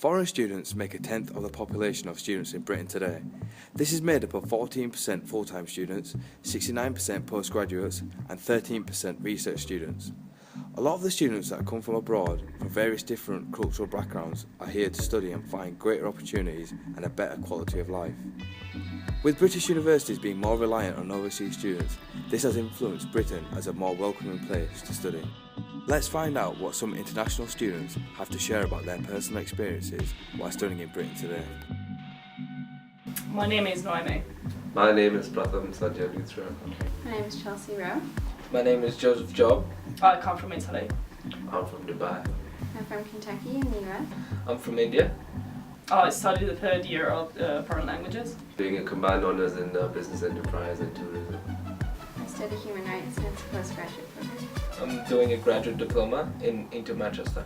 Foreign students make a tenth of the population of students in Britain today. This is made up of 14% full-time students, 69% postgraduates and 13% research students. A lot of the students that come from abroad, from various different cultural backgrounds, are here to study and find greater opportunities and a better quality of life. With British universities being more reliant on overseas students, this has influenced Britain as a more welcoming place to study. Let's find out what some international students have to share about their personal experiences while studying in Britain today. My name is Noemi. My name is Pratham Sanjay Luthra. My name is Chelsea Rowe. My name is Joseph Job. I come from Italy. I'm from Dubai. I'm from Kentucky in the US. I'm from India. I studied the third year of foreign languages. Doing a combined honours in business enterprise and tourism. I study human rights and it's a postgraduate program. I'm doing a graduate diploma into Manchester.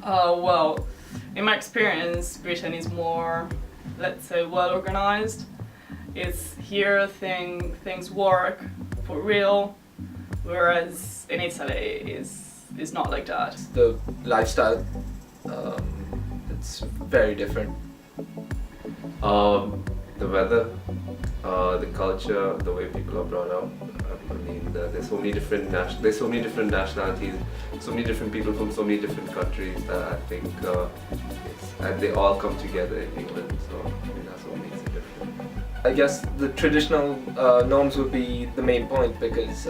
Well, in my experience, Britain is more, let's say, well organized. It's here things work for real, whereas in Italy is not like that. The lifestyle, it's very different. The weather, the culture, the way people are brought up. I mean, there's so many different nationalities, so many different people from so many different countries that I think and they all come together in England. So I mean, that's what makes it different. I guess the traditional norms would be the main point because,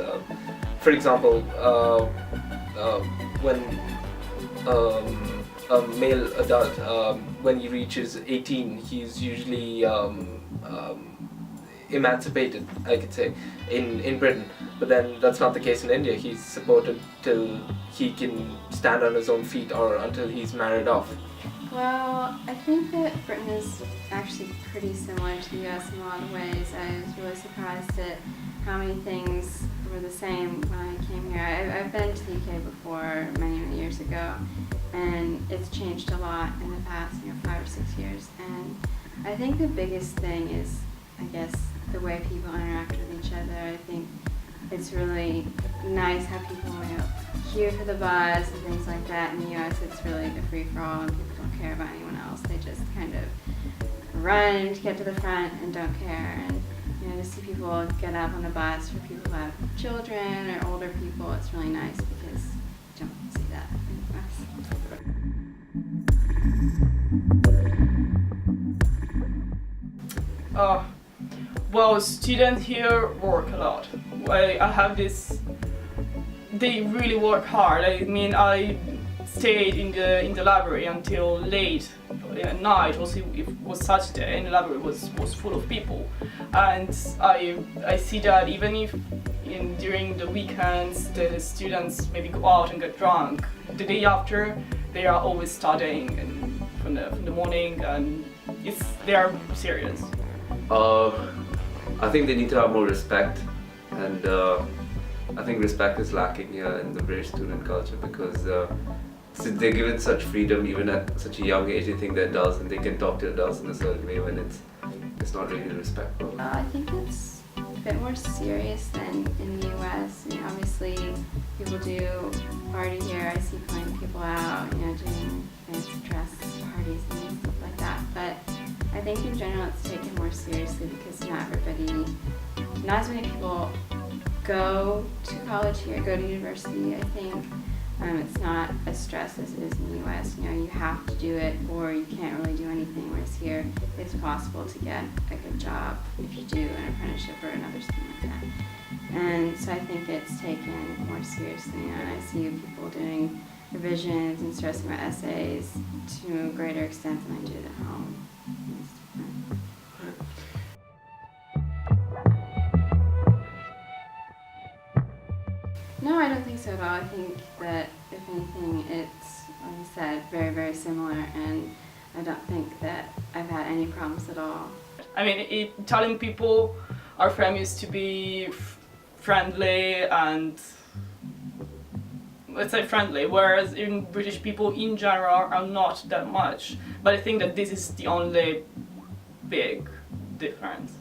for example, when a male adult, when he reaches 18, he's usually emancipated, I could say, in Britain. But then that's not the case in India. He's supported till he can stand on his own feet or until he's married off. Well, I think that Britain is actually pretty similar to the US in a lot of ways. I was really surprised at how many things were the same when I came here. I've been to the UK before many years ago, and it's changed a lot in the past 5 or 6 years. And I think the biggest thing is, I guess, the way people interact with each other. I think it's really nice how people queue for the bus and things like that. In the US, it's really a free-for-all and people don't care about anyone else. They just kind of run to get to the front and don't care. And to see people get up on the bus for people who have children or older people, it's really nice because you don't see that in the US. Well, students here work a lot. I have this. They really work hard. I mean, I stayed in the library until late at night. Also, it was Saturday, and the library was full of people. And I see that even if during the weekends the students maybe go out and get drunk, the day after they are always studying and from the morning, and they are serious. I think they need to have more respect, and I think respect is lacking here in the British student culture because since they're given such freedom even at such a young age, they think they're adults and they can talk to adults in a certain way when it's not really respectful. I think it's a bit more serious than in the US. Obviously, people do party here. I see plenty of people out, doing fancy dress parties and stuff like that. But I think in general it's taken more seriously because not as many people go to college here, go to university. I think it's not as stressed as it is in the US. You have to do it or you can't really do anything, whereas here it's possible to get a good job if you do an apprenticeship or another scheme like that. And so I think it's taken more seriously, and I see people doing revisions and stressing about essays to a greater extent than I do at home. No, I don't think so at all. I think that, if anything, it's, like you said, very similar, and I don't think that I've had any problems at all. I mean, Italian people are famous to be friendly and, let's say, friendly, whereas in British people in general are not that much. But I think that this is the only big difference.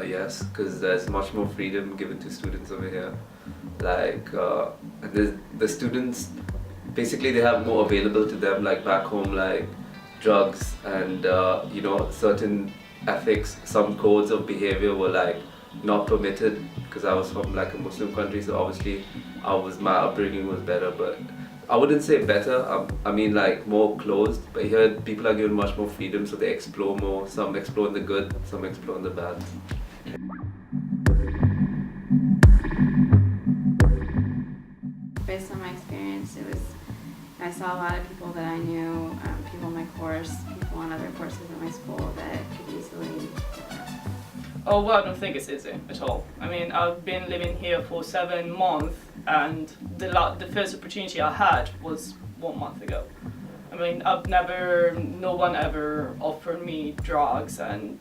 Yes, because there's much more freedom given to students over here. Like the students, basically they have more available to them, like back home, like drugs and you know, certain ethics, some codes of behavior were like not permitted, because I was from like a Muslim country, so obviously my upbringing was better, but I wouldn't say better, I mean like more closed. But here people are given much more freedom, so they explore more. Some explore in the good, some explore in the bad. Based on my experience, I saw a lot of people that I knew, people in my course, people on other courses at my school that could easily. Oh, well, I don't think it's easy at all. I mean, I've been living here for 7 months, and the first opportunity I had was 1 month ago. I mean, no one ever offered me drugs, and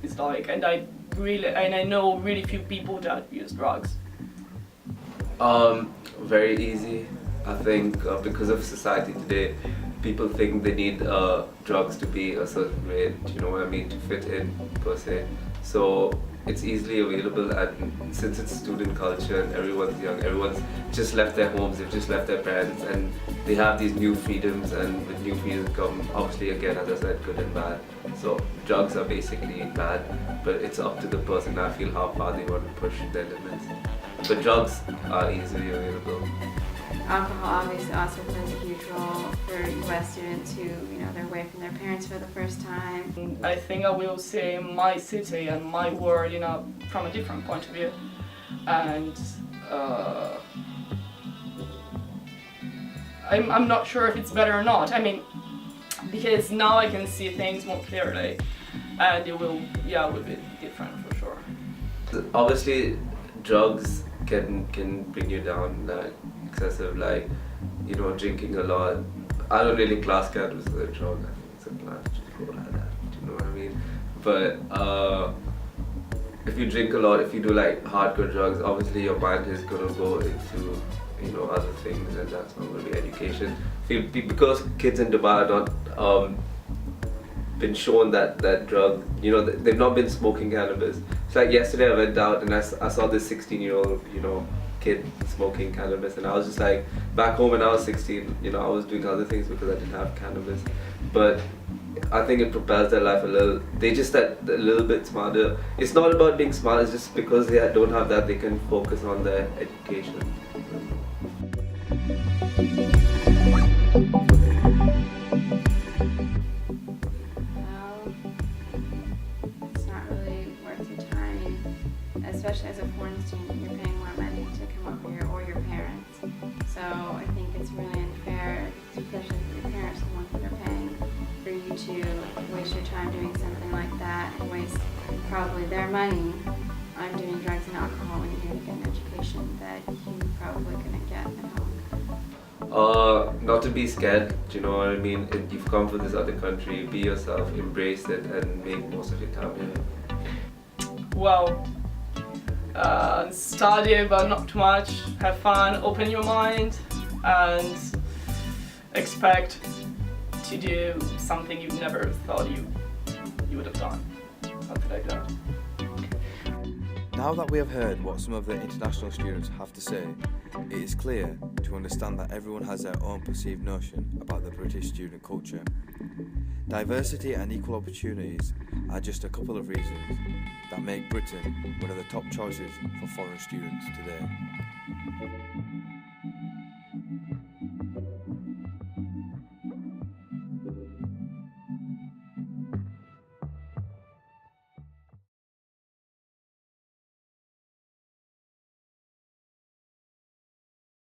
it's like, and I know really few people that use drugs. Very easy. I think because of society today, people think they need drugs to be a certain way, you know what I mean, to fit in per se. So it's easily available, and since it's student culture and everyone's young, everyone's just left their homes, they've just left their parents, and they have these new freedoms, and with new freedoms come, obviously, again, as I said, good and bad. So drugs are basically bad, but it's up to the person, I feel, how far they want to push their limits. But drugs are easily available. Alcohol obviously also plays a huge role for US students who, they're away from their parents for the first time. I think I will see my city and my world, from a different point of view. And I'm not sure if it's better or not. I mean, because now I can see things more clearly, and it will be different for sure. Obviously, drugs can bring you down, like excessive, like drinking a lot. I don't really class cannabis as a drug. I think it's a plant. Just go like that. You know what I mean? But if you drink a lot, if you do like hardcore drugs, obviously your mind is gonna go into other things, and that's not gonna be education. Because kids in Dubai are not been shown that drug, they've not been smoking cannabis. It's like yesterday I went out and I saw this 16-year-old, kid smoking cannabis, and I was just like, back home when I was 16, I was doing other things because I didn't have cannabis. But I think it propels their life a little. They just that a little bit smarter. It's not about being smart, it's just because they don't have that, they can focus on their education. It's not really worth your time, especially as a foreign student. You're paying more money to come over here, or your parents. So I think it's really unfair, especially for your parents, the ones that are paying, for you to waste your time doing something like that and waste probably their money on doing drugs and alcohol when you're here to get an education that you probably couldn't get at home. Not to be scared, do you know what I mean? If you've come from this other country, be yourself, embrace it, and make most of your time here. Well, study, but not too much. Have fun, open your mind, and expect to do something you never thought you would have done. Something like that. Now that we have heard what some of the international students have to say, it is clear to understand that everyone has their own perceived notion about the British student culture. Diversity and equal opportunities are just a couple of reasons that make Britain one of the top choices for foreign students today.